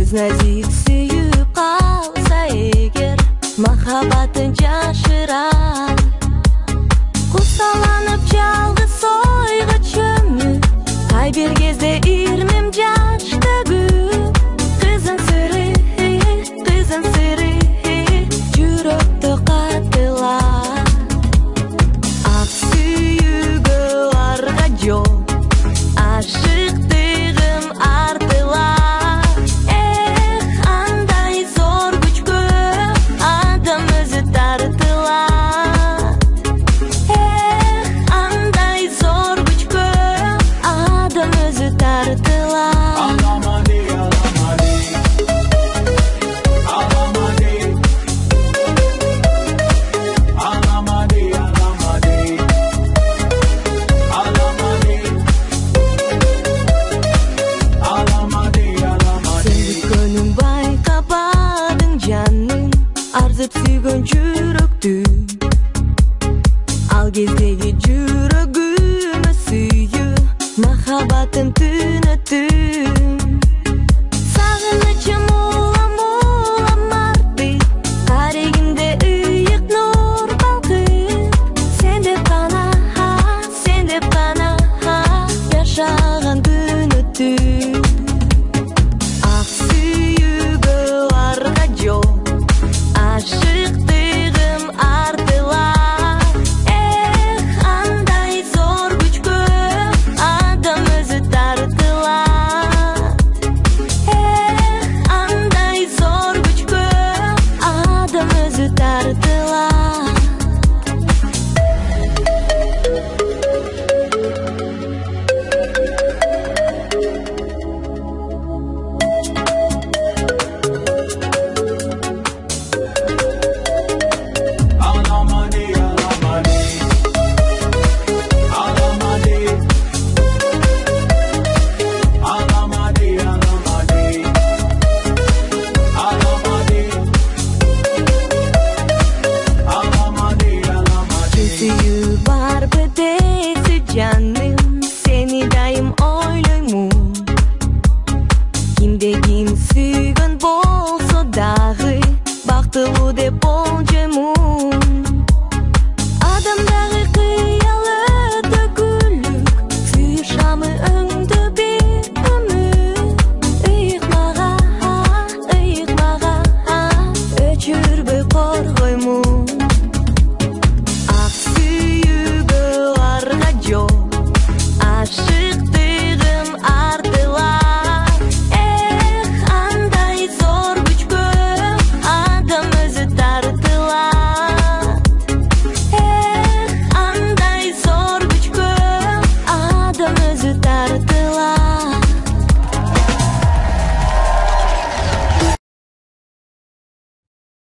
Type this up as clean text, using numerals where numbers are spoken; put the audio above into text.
Kız nazik suyup kalsa eğer Mahabatın caşırar Kusalanıp çalgı soyga çömü Kay bir gezde irmim caştıgı Kızın sırrı Жүрөктө катылат Ак сүйүүгө арга жол Ашыктыгым артылат Андай зор күчкө адам өзү тартылат Андай зор күчкө адам өзү тартылат Arzup sүйгөн жүрөктү Ал кездеги жүрөгүмө сүйүү Махаббатын түнөттүм Сагынычым улам артты Тарегимде ыйык нур балкып Сен деп гана жашаган күн өттү Ак сүйүүгө арга жол Ашыктыгым артылат Андай зор күчкө адам өзү тартылат Андай зор күчкө адам өзү тартылат Seni daim oylaymun Kimde kim sүйгөн болсо дагы бактылуу деп